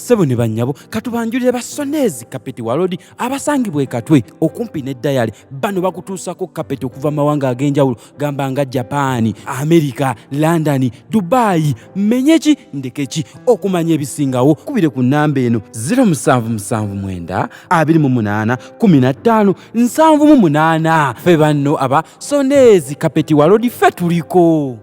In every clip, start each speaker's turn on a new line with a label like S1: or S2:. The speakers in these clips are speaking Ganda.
S1: ssebo ne bannyabo katubanjulire basonezi kapeti walodi abasangibwa Katwe okumpi ne dayali bano bakutuusako kapeti okuva mawanga ag'enjawulo gamba nga Japan, America, London, Dubai, menyeki ndekeki okumanya ebisingawo kubire ku namba eno 0779 28 15 78 fe banno aba sonezi kapeti walodi fe tuliko.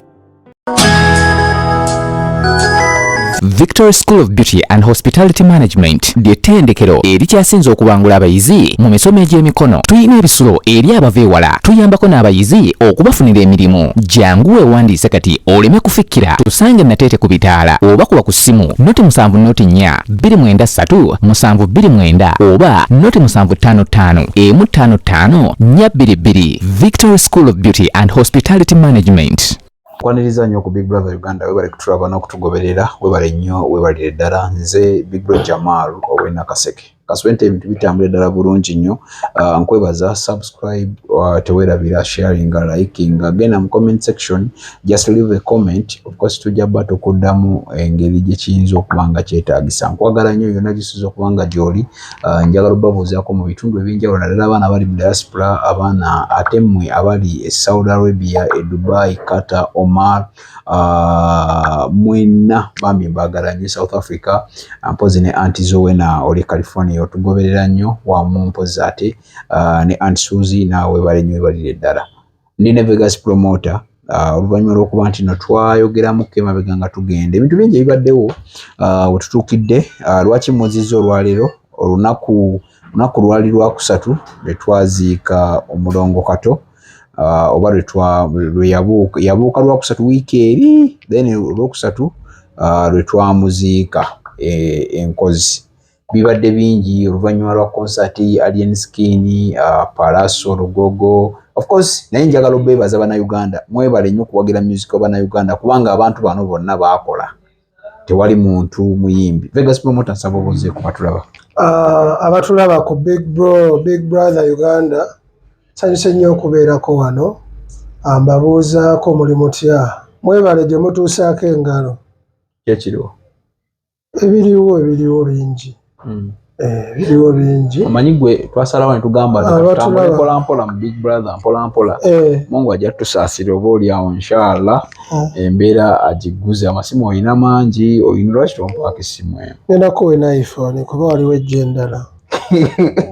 S2: Victory School of Beauty and Hospitality Management ly'ettendekero erikyasinze okubangula abayizi mu misomo egy'emikono. Tuyina ebisulo eri abava ewala, tuyambako n'abayizi okubafunira emirimu. Jangu weewandiise kati oleme kufikkira. Tusange Nateete ku bitaala oba kuba ku ssimu noti 7 noti 4 293 729 oba noti 755 155 422. Victory School of Beauty and Hospitality Management.
S3: Kwaniriza nnyo ku Big Brother Uganda webale kutulaba n'okutugoberera webale nnyo webalire ddala nze Big Brother Jamal ow'e Kaseke kaswente ebintu bitambula ddala bulungi nnyo nkwebaza subscribe tewerabira sharing liking genda mu comment section just leave a comment of course tujja bato kuddamu engeri gye kiyinza okubanga kyetaagisa nkwagala nnyo yonna gisubiza okubanga gy'oli njagala obabuuzaako mu bitundu ebyenjawulo naddala abaana abali mu diaspora abaana ate mmwe abali e Saudi Arabia e Dubai Qatar Omar mwena bambi mbagala nnyo South Africa mpozi ne Auntie Zowena oli California otugoberera nnyo wamu mpozi ate ne Auntie Suzy naawe bali nnyo balire ddala ndi ne Vegas promoter oluvannyuma lw'okuba nti no twayogeramu emabega nga tugenda ebintu bingi ebibaddewo wetutuukidde lwaki muzizza olwaleero olunaku lwali lwakusatu lwe twaziika omulongo Kato oba lwe yabuuka lwakusatu wiiki eri then olwokusatu lwe twamuziika enkozi bibadde bingi oluvannyuma lwa concert Alien Skin Palaso Lugogo of course naye njagala obeebaza bannayuganda mwebale nnyo okuwagira music bannayuganda kubanga abantu bano bonna baakola tewali muntu muyimbi Vegas promoter nsaba obuuzeeko batulaba
S4: abatulaba ku Big Brother Uganda sanyuse nnyo okubeerako wano mbabuuzaako muli mutya mwebale gye mutuusaako engalo
S3: kyekiriwo
S4: ebiriwo bingi biriwo bingi
S3: amanyi gwe twasalawo ne tugamba tutambule mpolampola mu Big Brother mpolampola Mungu ajja tusaasira oba oli awo inshallah embeera agiguze amasimu olina mangi olina lwaki tompaako essimu eno
S4: ngenakuwe na iPhone kuba waliwo ejja endala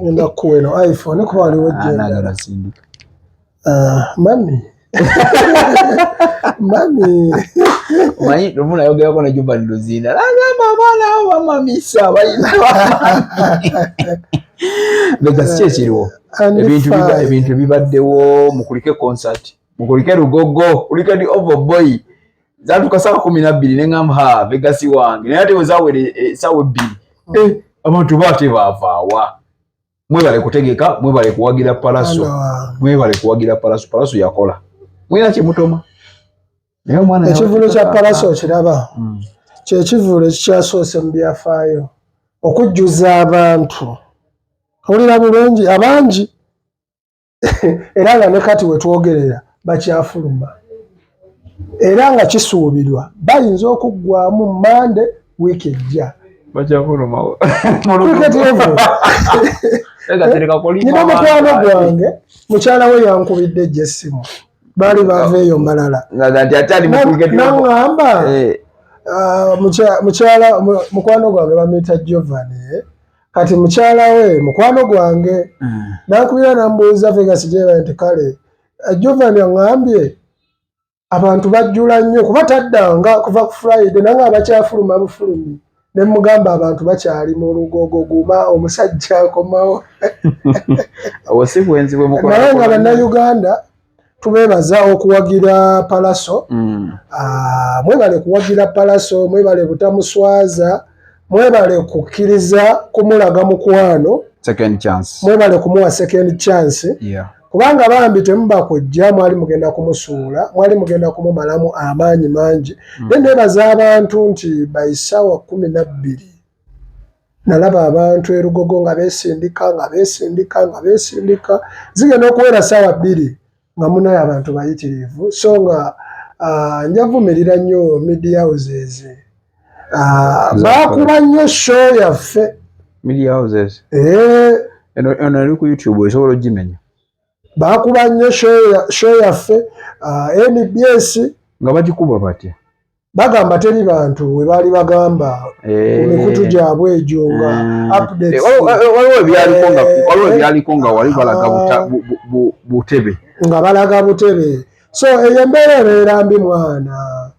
S4: ngenakuwe no iPhone kuba waliwo ejja endala mami mami
S3: manyi lumuna yogerako ne Juba Luzinda agamba abaana abo bamamisa balina Vegas kyekiriwo ebintu bibaddewo mukulike concert mukulike Lugogo kulike di Overboy zatuka saa 12 neŋŋamba Vegas wange naye ate wezaawere essaawa 2 abantu baate baavaawa mwebale kutegeka mwebale kuwagira Palaso yakola mwina kimutoma
S4: ekivulo kya Palaso kiraba kyekivulo ekikyasoose mu byafaayo okujjuza abantu olira bulungi abangi era nga ne kati wetwogerera bakyafuluma era nga kisuubirwa bayinza okuggwamu Mande wiiki ejja
S3: bakyafuluma
S4: nina mukwano gwange mukyala we yankubidde ejja essimu baali baveeyo mbalala naŋŋamba mukwano gwange bamuyita Giovanni kati mukyala we mukwano gwange nankubira nambuuza Vegas gyeba nti kale Giovanni aŋŋambye abantu bajjula nnyo kuba taddanga kuva ku Friday nange abakyafuluma bufulumi ne mugamba abantu bakyali mu Lugogo guma omusajja akomawo naye nga bannayuganda tubeebaza okuwagira Palaso mwebale kuwagira Palaso mwebale butamuswaza mwebale kukkiriza kumulaga mukwano mwebale kumuwa second chance kubanga bambi temuba kujja mwali mugenda kumusuula mwali mugenda kumumalamu amaanyi mangi nebaza abantu nti bayisawa 12 nalaba abantu e Lugogo nga beesindika zigenda okuwera saawa 2 nga munayo abantu bayitirivu so nga njavumirira nnyo media houses Bakuba nnyo show yaffe.
S3: Media houses. Eno eri ku YouTube esobola ogimenya.
S4: Bakuba nnyo show yaffe NBS
S3: nga bagikuba batya.
S4: Bagamba teri bantu we baali bagamba ku mikutu gyabwe egyo nga updates.
S3: Waliwo ebyaliko nga wali balaga butebe. Nga
S4: balaga butebe. So eyo embeera era mbi mwana.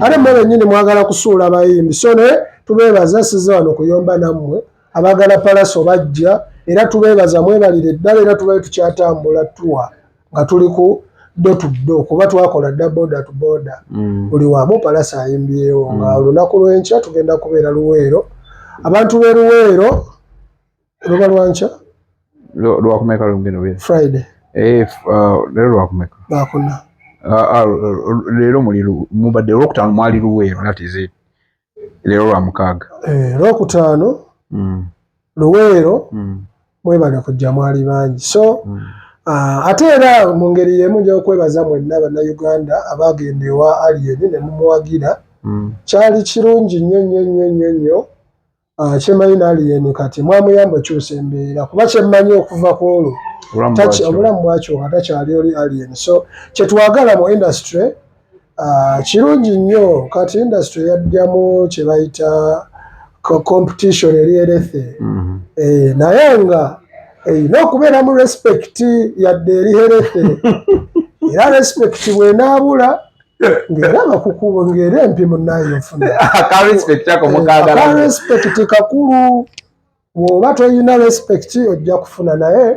S4: Ate mmwe nyinyi mwagala kusuula bayimbi. So ne tubeebaza sizza wano kuyomba nammwe abagala Palaso bajja era tubeebaza mwebalire ddala era tubaye tukyatambula tuwa nga tuli ku do kuba twakola dda boda to boda buli wamu Palaso ayimbyewo nga olunaku lw'enkya tugenda kubeera Luweero. Abantu b'e Luweero luba lwankya
S3: lwakumeka lugendo
S4: Friday
S3: leero lwakumeka
S4: bakuna
S3: leero mubadde olwokutaano mwali Luweero natize leero lwa mukaaga
S4: lwokutaano Luweero mwebale kujja mwali bangi. So ate era mu ngeri y'emu nja okwebaza mwenna bannayuganda abagenda ewa Alien ne mumuwagira. Kyali kirungi nnyo kyemanyi na Alien kati mwamuyamba okyusa embeera kuba kyemmanyi okuva ku olwo obulamu bwakyuka takyali oli Alien. So kyetwagala mu industry kirungi nnyo kati industry yaddamu kye bayita competition eri erethe naye nga n'okubeera mu respect yadde eri erethe era respect bw'enaabula ng'era bakukuba ng'era empimu nayo ofuna respect kakulu bw'oba toyina respect ojja kufuna. Naye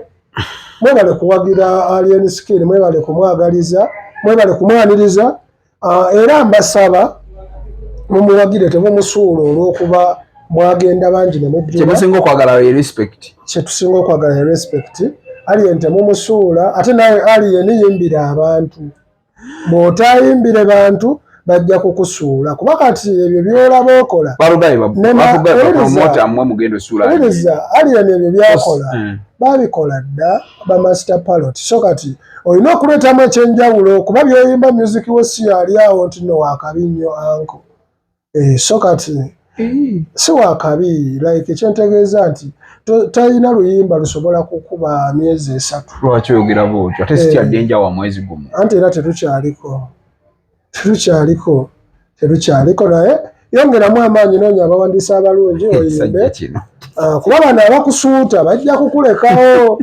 S4: mwebale kuwagira Alien Skill, mwebale kumwagaliza, mwebale kumwaniriza era mbasaba mumuwagire temumusuula olw'okuba mwagenda bangi ne mujjula.
S3: Kyetusinga okwagala respect.
S4: Kyetusinga okwagala respect. Alien temumusuula ate nawe Alien yimbira abantu. Bw'otayimbire bantu bajja kukusuula kuba kati ebyo byolaba okola. Alien ebyo byakola babikola dda ba master pilot. So kati olina okuleetamu ekyenjawulo kuba byoyimba music wosi ali awo nti no wakabi nnyo anko. So kati si wakabi like ekyentegeeza nti talina luyimba lusobola kukuba myezi 3.
S3: Lwaki oyogera bwotyo ate si kyadde enjawa mwezi gumu.
S4: Anti era terukyaliko naye yongeramu amaanyi noonya abawandiisi abalungi oyimbe kuba bano abakusuuta bajja kukulekawo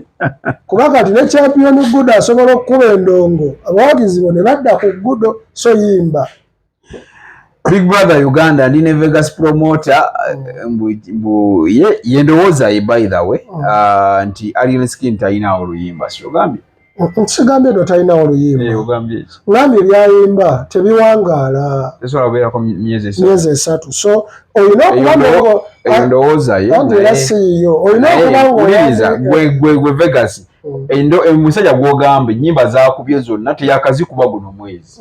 S4: kuba kati ne champion good asobola okukuba endongo abawagizi bo ne badda ku gudo. So yimba
S3: Big Brother Uganda ndine Vegas promoter ye ndowooza by the way nti Alien Skill talina oluyimba sigambye
S4: nsigambye ndo talina oluyimba ngambye byayimba tebiwangaala
S3: esobola kubeerako myezi
S4: 3. So olina okuba
S3: endowooza ye
S4: era siiyo olina okuba
S3: gwe Vegas omusajja gw'ogamba ennyimba zakubye zonna teyakazikuba guno mwezi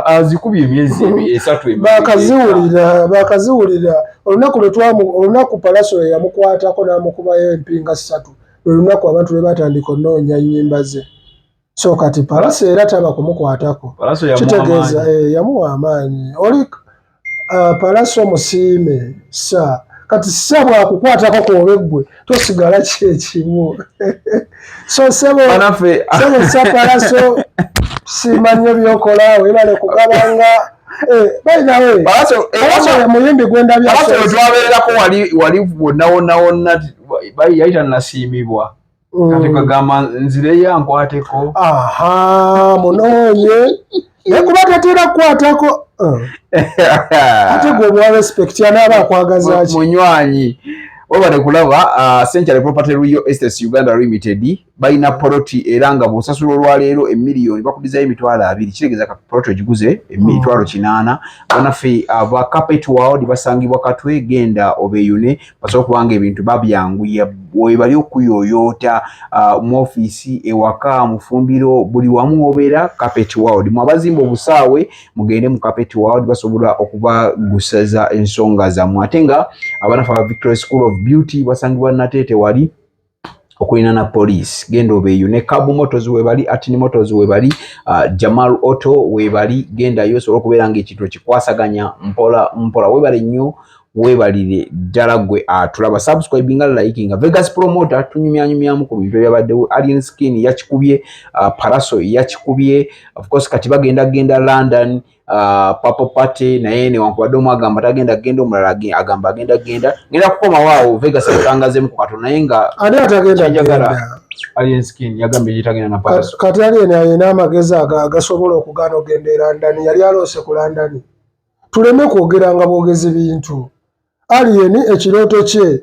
S3: azikubye emyezi 3
S4: bakaziwulira olunaku Palaso yamukwatako n'amukubayo empinga 3 olunaku abantu lwe batandika onoonya nnyimba ze. So kati Palaso era taba kumukwatako kitegeeza yamuwa amaanyi oli Palaso musiime sa kati sa bwakukwatako kwobeggwe tosigala kyekimu. So sebo sa Palaso simanye byokola webale kugabanga bainawe Palaso muyimbi gwenda
S3: twabeerako wali wonna yayita nasiimibwa kati kagamba nzire yankwateko
S4: munoonye naye kuba tatera kukwatako ate gwe bwa respect anaaba akwagaza ki
S3: munywanyi wabale kulaba Century Property Real Estate Uganda Limited balina poloti era nga bw'osasula olwaleero emiliyoni bakudizayo $200 kitegeeza ka poloti ogiguze $800 banaffe aba Carpet World basangibwa Katwe genda obeyune basobola kubanga ebintu babyanguya webali okuyooyoota mu ofiisi ewaka mufumbiro buli wamu obeera Carpet World mwabazimba obusaawe mugende mu Carpet World basobola okubagusaza ensonga zammwe ate nga abanafu aba Victoria School of Beauty basangibwa Nateete wali okulina na police genda obeeyo ne Kabu Motors webali Atini Motors webali Jamal Auto webali genda yo sobola okubeera nga ekintu kikwasaganya mpola webale nnyo webalire ddala gwe atulaba subscribinga likinga Vegas promoter tunyumyanyumyamu ku bintu byabaddewo Alien Skin yakikubye Paraso yakikubye of course kati bagenda London Papa Party naye newankubadde omu agamba tagenda omulala agamba agenda kukoma waawo Vegas atangazemu ku Kato naye nga
S4: ani atagenda
S3: Alien Skin yagambye yitagenda na Paraso
S4: kati Alien ayina amagezi agasobola okugana ogenda e London yali aloose ku London tuleme kwogeranga bwogezi bintu Alien ekirooto kye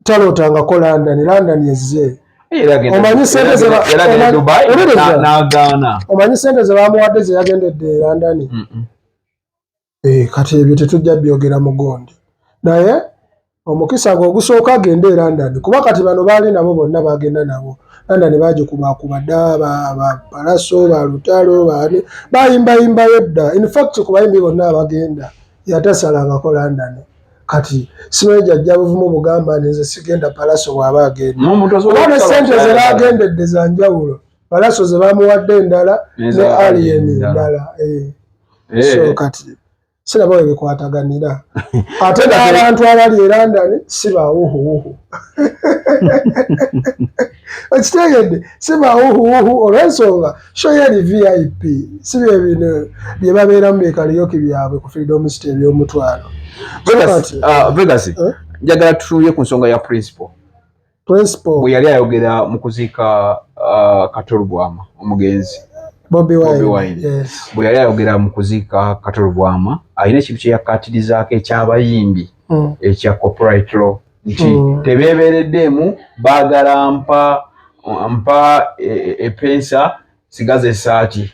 S4: talootangako London ezze omanyi sente ze bamuwadde ze yagendedde e London kati ebyo tetujja byogera mugondi naye omukisa gwe ogusooka agende e London kuba kati bano baali nabo bonna bagenda nabo London bagikubakuba dda ba Paraso ba Lutalo bayimbayimbayo dda in fact ku bayimbi bonna abagenda yatasalangako London kati simanyi jjajja buvumu bugamba nze sigenda Paraso bw'aba agenda kubanga sente ze bagendedde za njawulo Paraso ze bamuwadde endala ne Alien endala so kati siraba we bikwataganira ate n'abantu abali e London si bawuhuwuhu okitegedde si bawuhuwuhu olw'ensonga show yali VIP si bye bino bye babeeramu beekaliyoki byabwe ku Freedom City eby'omutwalo
S3: Vegas njagala tutuulye ku nsonga ya principal bwe yali ayogera mu kuziika Kato Lubwama omugenzi
S4: Bobi Wine yes.
S3: Bwe yali ayogera mu kuziika Kato Lubwama alina ekintu kye yakkaatirizako eky'abayimbi ekya copyright law nti tebeebeereddeemu baagala mpa epensa sigaza essaati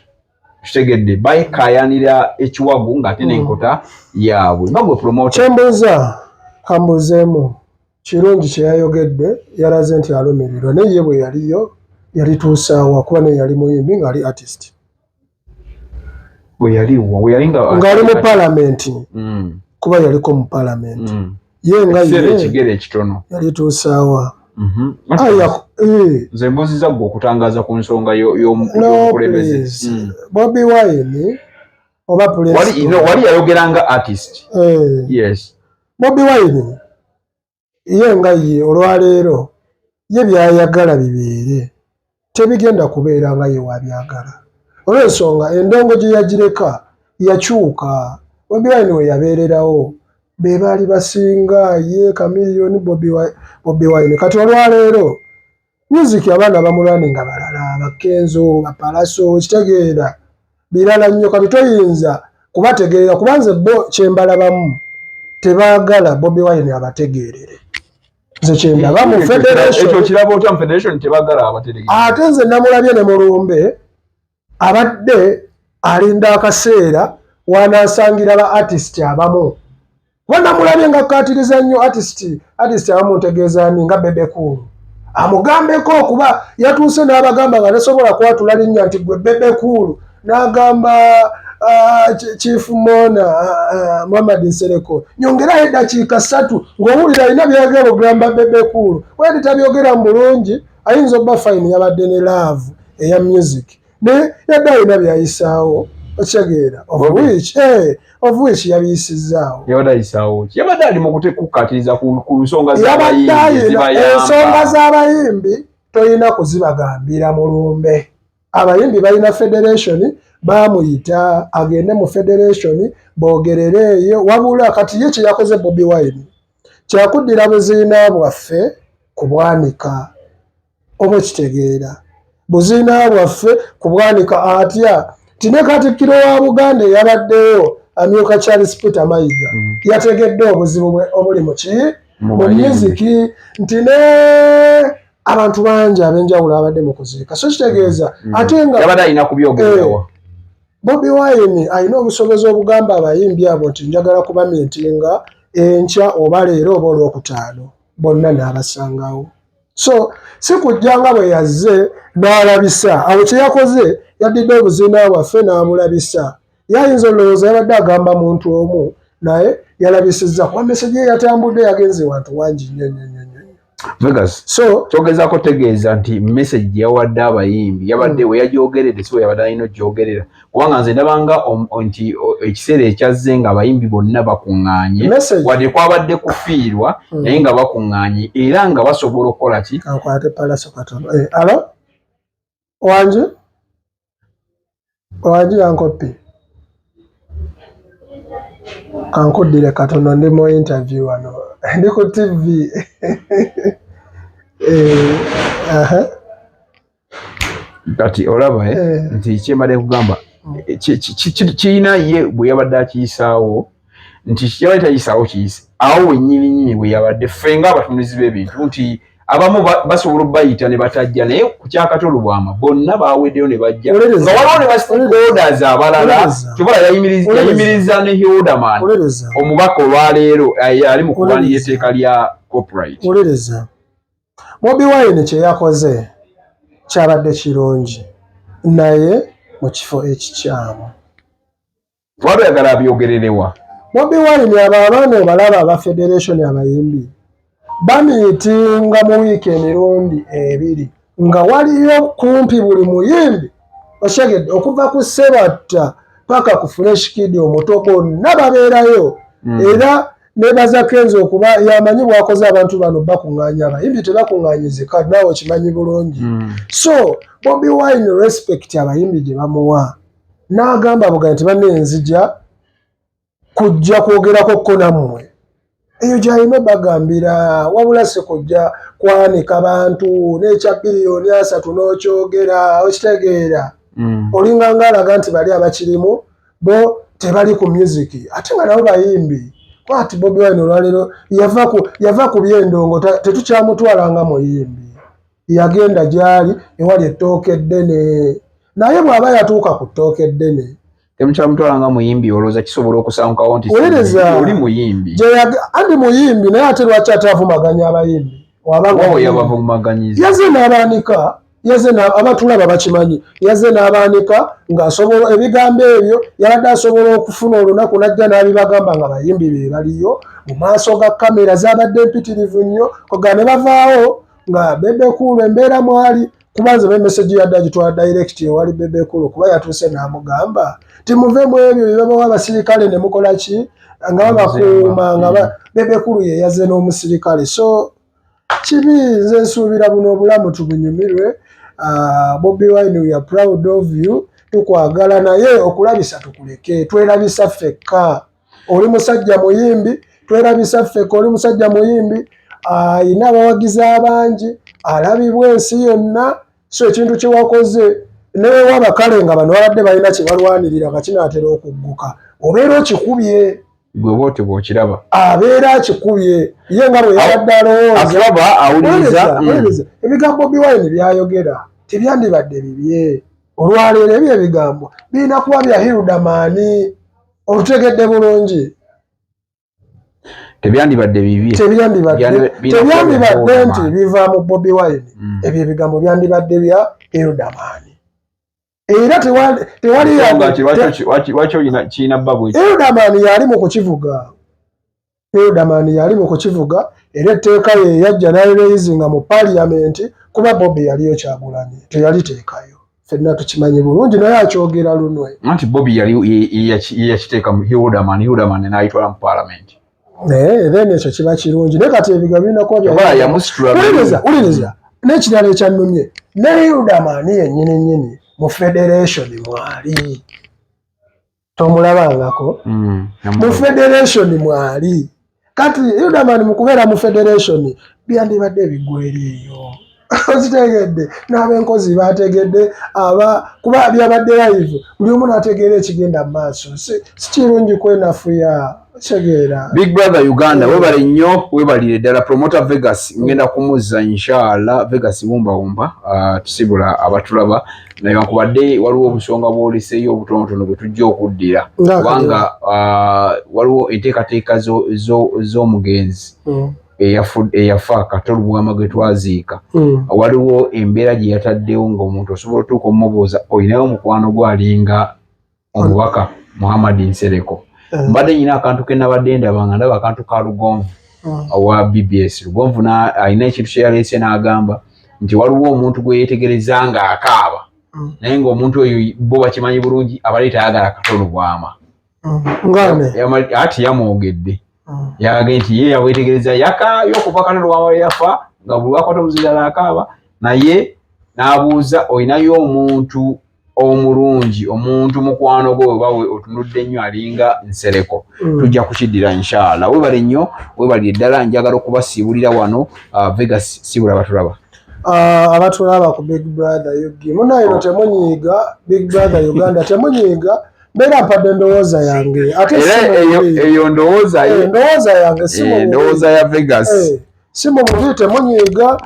S3: kitegedde bayikaayanira ekiwagu ng'ate n'enkota yaabwe bagwe promote
S4: kyembuuza kambuuzeemu kirungi kye yayogedde yalaze nti alumirirwa naye ye bwe yaliyo yalituusaawa kuba naye yali muyimbi ng'ali artist
S3: bwe yali
S4: ng'ali mu palamenti kuba yaliko mu palamenti ye nga
S3: ekigere ekitono
S4: yalituusaawa
S3: nze mbuuziza gwe okutangaza ku nsonga y'omukulembeze
S4: Bobi Wine oba
S3: wali yayogeranga artist yes
S4: Bobi Wine ye nga ye olwaleero ye byayagala bibeere tebigenda kubeera nga ye wabyagala olw'ensonga endongo gye yagireka yakyuka Bobi Wine we yabeererawo be baali basinga ye Chameleone Bobi Wine kati olwaleero music abaana bamulwane nga balala Bakenzo Bapalaso kitegeera birala nnyo kati toyinza kubategeera kubanze bo kyembalabamu tebaagala Bobi Wine abategeerere nze kyendaba mu federation
S3: ekyo kiraba otya mu federation tebaagala abategeerere
S4: ate nze namulabye ne Mulumbe abadde alinda akaseera wanaasangira ba artist abamu wanamulabye nga akkaatiriza nnyo artist abamu ntegeeza ani nga Bebe Cool amugambeko okuba yatuuse n'abagamba nga tasobola kwatula linnya nti gwe Bebe Cool n'agamba Chief Mona Muhammad Nsereko nyongerayo eddakiika 3 ng'owulira alina byagala okugamba Bebe Cool wedi tabyogera mu bulungi ayinza obba fine yabadde ne love eya music ne yadde alina byayisaawo okitegeera of which yabiyisizaawo
S3: yabadde ali mu kukkatiriza ku nsonga
S4: ensonga z'abayimbi tolina kuzibagambira Mulumbe abayimbi balina federation bamuyita agende mu federation boogerereeyo wabula kati ye kye yakoze Bobi Wine kyakuddira buziina bwaffe ku bwanika oba kitegeera buziina bwaffe ku bwanika atya tine Katikkiro wa Buganda eyabaddeyo amyuka Charles Peter Mayiga yategedde obuzibu obuli mu muziki nti ne abantu bangi ab'enjawulo abadde mu kuziika so kitegeeza ate nga
S3: yabadde alina kubyogerawa
S4: Bobi Wine alina obusobozi obugamba abayimbi abo nti njagala kubamentinga enkya oba leero oba olwokutaano bonna n'abasangawo so si kujja nga bwe yazze n'alabisa awo kye yakoze yaddidde obuziina bwaffe n'amulabisa yayinza olowooza yabadde agamba muntu omu naye yalabisizza kuba meseji ye yatambudde yagenze wantu wangi nnyo
S3: Vegas
S4: so
S3: kyogezako tegeeza nti message yawadde abayimbi yabadde we yagyogeredde si we yabadde alina okgyogerera kubanga nze ndabanga nti ekiseera ekyazze nga abayimbi bonna bakuŋŋaanye wadde kwabadde kufiirwa naye nga bakuŋŋaanye era nga basobola okukola ki
S4: kankwate palaso katono alo wanje yankopi kankuddire katono ndi mu interview wano ndi ku TV
S3: kati olaba nti kyembadde kugamba kirina ye bwe yabadde akiyisaawo nti yabadde tayisaawo kiyise awo wennyininyini bwe yabadde ffe ng'abatunuzi b'ebintu nti abamu basobola okubayita ne batajja naye ku kyakatolubwama bonna baaweddeyo ne bajja nga waliwo ne basitakeholders abalala kyobola yayimiriza ne Hildaman omubaka olwaleero ali mu kubalira etteeka lya copyright.
S4: Olereza Bobi Wine kye yakoze kyabadde kirungi naye mu kifo ekikyamu.
S3: Twaloyagala abyogererewa.
S4: Bobi Wine abaana obalaba aba federation abayimbi bamiitinga mu wiiki emirundi ebiri nga waliyo kumpi buli muyimbi oshegedde okuva ku Sebatta paka ku Fresh Kid omuto bonna babeerayo era nebaza Kenzo okuba yamanyi bwakoze abantu bano bakuŋŋaanya abayimbi tebakuŋŋaanyizika naawe okimanyi bulungi. So Bobi Wine respect abayimbi gye bamuwa n'agamba buga nti banne nzija kujja kwogerako ko nammwe eyo gyalina bagambira wabula se kujja kwanika bantu n'ekya biliyoni 3 n'okyogera okitegeera olinga ng'alaga nti bali abakirimu bo tebali ku music ate nga nabo bayimbi kwati Bobi Wine olwaleero yava ku byendongo tetukyamutwala nga muyimbi yagenda gyali ewali ettooka eddene naye bw'aba yatuuka ku ttooka eddene
S3: temukyamutwala nga muyimbi olowooza kisobola okusangukawo nti oli muyimbi
S4: andi muyimbi naye ate lwaki atavumaganya abayimbi
S3: yaze
S4: n'abaanika abatulaba bakimanyi yaze n'abaanika ng'asobola ebigambo ebyo yabadde asobola okufuna olunaku najja n'abibagamba nga bayimbi be baliyo mu maaso ga kamera zabadde empitirivu nnyo koga ne bavaawo nga Bebe Cool embeera mwali kubanza b'emesagi yadde agitwala direct ewali Bebe Cool kuba yatuuse n'amugamba timuve mu ebyo byebabawa abasirikale ne mukola ki nga babakuuma nga Bebe Cool ye yazze n'omusirikale so kibi nze nsuubira buno obulamu tubunyumirwe. Bobi Wine we are proud of you tukwagala naye okulabisa tukuleke twerabisa ffekka oli musajja muyimbi twerabisa ffekka oli musajja muyimbi ayina abawagizi abangi alabibwa ensi yonna so ekintu kye wakoze newe abakale nga bano babadde balina kye balwanirira nga kinaatera okugguka obeera okikubye
S3: gwe bw'otyo bw'okiraba
S4: abeera akikubye ye nga bwe yabadde alowooza ebigambo Bobi Wine byayogera tebyandibadde bibye olwaleero ebyo ebigambo birina kuba bya Hildaman olutegedde bulungi
S3: tebyandibadde bibye
S4: tebyandibadde nti biva mu Bobi Wine ebyo ebigambo byandibadde bya Hildaman era tewali Hildaman yali mu kukivuga era etteeka ye yajja n'alireyizinga mu paaliyamenti kuba Bobi yaliyo Kyagulanyi teyaliteekayo ffenna tukimanyi bulungi naye akyogera lunwe
S3: anti Bobi yali yakiteeka mu Hildaman n'ayitwala mu paalamenti
S4: then ekyo kiba kirungi naye kati ebigambo birina kuba uliriza n'ekirala ekyannumye ne Hildaman yennyini mu federation mwali tomulabangako mu federation mwali kati Hildaman mu kubeera mu federation byandibadde biggweeri eyo okitegedde n'abenkozi bategedde kuba byabadde live buli omu n'ategeera ekigenda mu maaso si kirungi kwenafuya Chegeera.
S3: Big Brother Uganda webale nnyo webalire ddala promoter Vegas ngenda kumuzza inshallah Vegas wumba tusibula abatulaba naye bakubadde waliwo obusonga bwoliseeyo obutonotono bwe tujja okuddira kubanga waliwo enteekateeka z'omugenzi eyafa Kato Lubwama gwe twaziika waliwo embeera gye yataddewo ng'omuntu osobola otuuka omubuuza olinayo mukwano gwalinga omubaka Muhammad Nsereko mbadde nyina akantu ke nabadde ndaba nga ndaba akantu ka Lugonvu owa BBS Lugonvu alina ekintu kye yaleese n'agamba nti waliwo omuntu gwe yeetegereza nga akaaba naye ng'omuntu oyo bo bakimanyi bulungi abali tayagala Kato bwama ati yamwogedde yagambye nti ye yaweetegereza yakaayo okuva Kato bwama yafa nga buli wakwata omuzira akaaba naye n'abuuza olinayo omuntu omulungi omuntu mukwano gwe bawe otunudde nnyo alinga Nsereko tujja kukiddira inshallah webale nnyo webali ddala njagala okubasiibulira wano Vegas sibula batulaba
S4: abatulaba ku Big Brother Yugi munayo temunyiiga Big Brother Uganda temunyiiga mbera mpadde ndowooza yange ate
S3: eyo ndowooza
S4: yange
S3: ndowooza ya Vegas
S4: simu mubi temunyiiga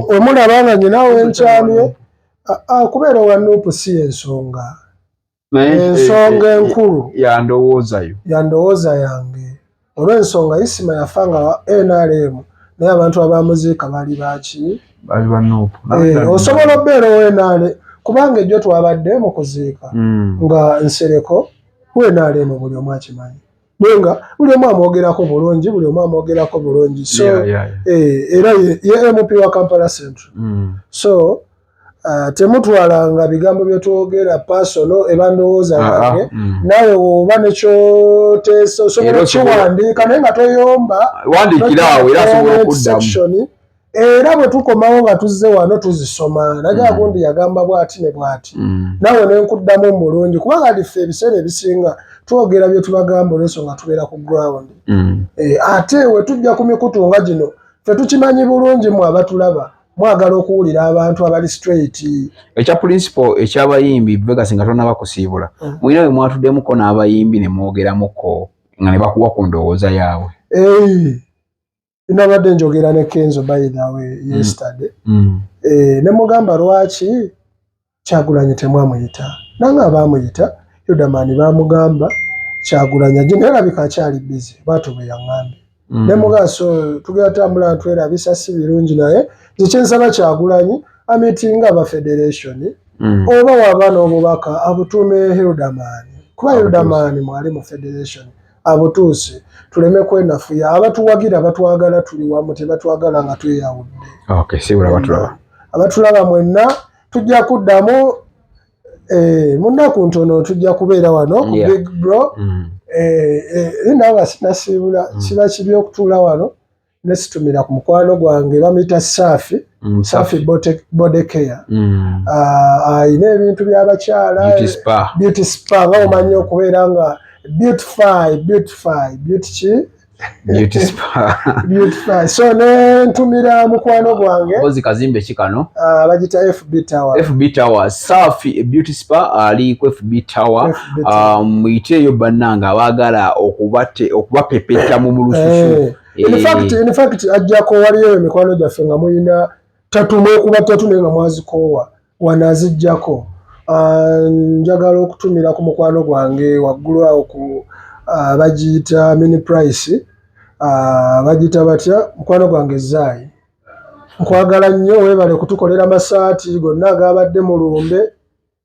S4: wemulabanga nyina wenkyamye kubeera owa Nuupu si ensonga enkulu yandowooza yange olw'ensonga Isima yafanga NRM naye abantu abamuziika bali baki
S3: bali ba Nuupu
S4: osobola obeera owenale kubanga ejjo twabadde mu kuziika nga Nsereko wenalemu buli omu akimanyi nenga buli omu amwogerako bulungi so era ye MP wa Kampala Central so temutwalanga bigambo byetwogera personal ebandowooza yange nawe woba nekyoteesa osobola kiwandiika naye nga toyomba
S3: wandikiraawo era asobola okuddamu
S4: era bwe tukomawo nga tuzze wano tuzisoma naye gundi yagamba bw'ati ne bw'ati nawe nenkuddamu mulungi kubanga liffe ebiseera ebisinga twogera bye tubagamba olw'ensonga tubeera ku ground ate we tujja ku mikutu nga gino ffe tukimanyi bulungi mu abatulaba mwagala okuwulira abantu abali straight
S3: ekya principal ekyabayimbi Vegas nga tonna bakusiibula mwina we mwatuddemuko n'abayimbi ne mwogeramuko nga ne bakuwa ku ndowooza yaabwe
S4: nabadde njogera ne Kenzo by the way yesterday ne mugamba lwaki Kyagulanyi temwamuyita nange abaamuyita Yudamani bamugamba Kyagulanyi nerabika akyali busy bwatyo bwe yaŋŋambye ne mugaso tugenda tambula ntwerabisa si birungi naye kikyensaba Kyagulanyi amitinga aba federation oba waba n'obubaka abutume Yudamani kuba Yudamani mwali mu federation abutuuse tuleme kwenafuya abatuwagira batwagala tuli wamu tebatwagala nga tweyawudde
S3: sibula batulaba
S4: abatulaba mwenna tujja kuddamu munaku ntono tujja kubeera wano ku Big Bro nawe nasiibula kiba kibi okutuula wano nesitumira ku mukwano gwange bamuyita Safi Bodekea ayina ebintu by'abakyala beauty spa nga omanyi okubeera nga beautify so nentumira mukwano gwange
S3: mpozi kazimbe kikano
S4: bagita FB
S3: Tower Safi beauty spa ali ku FB Tower muyiteeyo bannanga abaagala okubapepeta mu mulususu
S4: in fact ajjako waliyo emikwano gyaffe nga muyina tatu naye nga mwazikoowa wanazijjako njagala okutumira ku mukwano gwange waggulu awo ku bagiyita mini price bagiyita batya mukwano gwange Zaayi nkwagala nnyo weebale kutukolera amasaati gonna agabadde mu lumbe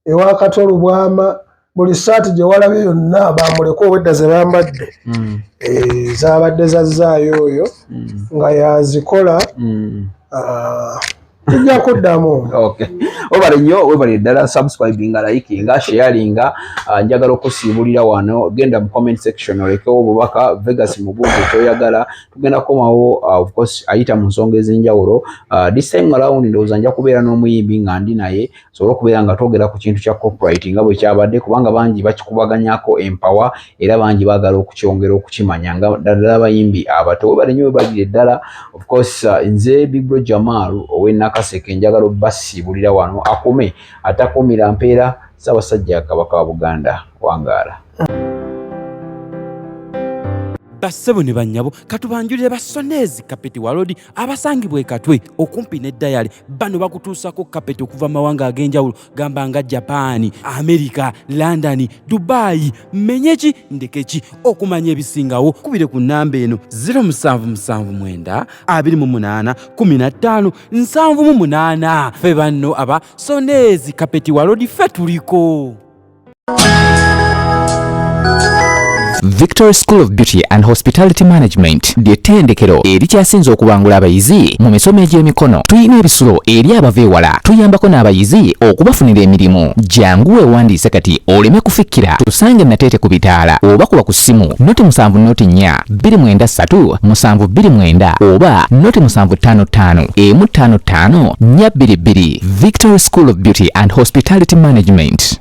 S4: ewa Kato Lubwama buli saati gye walabye yonna bamuleko obwedda ze bambadde zabadde za Zaayi oyo nga yazikola tujja kuddamu
S3: obale nnyo webale ddala subscribinga likinga sharinga njagala okusiibulira wano genda mu comment section olekewo obubaka Vegas mubuuze kyoyagala tugenda komawo of course ayita mu nsonga ez'enjawulo this time around ndowooza nja kubeera n'omuyimbi nga ndi naye sobola okubeera nga twogera ku kintu kya copyright nga bwe kyabadde kubanga bangi bakikubaganyako empower era bangi baagala okukyongera okukimanya nga ddala abayimbi abato webale nnyo webalire ddala of course nze Big Bro Jamal Nakaseke njagala basiibulira wano akome atakumira mpeera Ssaabasajja Kabaka wa Buganda wangaala
S1: bassebo ne bannyabo katubanjulire basonezi kapeti walodi abasangibwa ekatwe okumpi n'eddayali bano bakutuusako kapeti okuva mawanga ag'enjawulo gamba nga Japaani, Amerika, London, Dubai, menyeki ndekeki okumanya ebisingawo kubire ku nnamba eno 0779 28 15 78 ffe banno aba sonezi kapeti walodi ffe tuliko
S2: Victory School of Beauty and Hospitality Management ly'ettendekero erikyasinze okubangula abayizi mu misomo egy'emikono. Tuyina ebisulo eri abava ewala, tuyambako n'abayizi okubafunira emirimu. Jangu weewandiise kati oleme kufikkira. Tusange Nateete ku bitaala oba kuba ku ssimu noti 7 293 729 oba noti 755 155 422. Victory School of Beauty and Hospitality Management.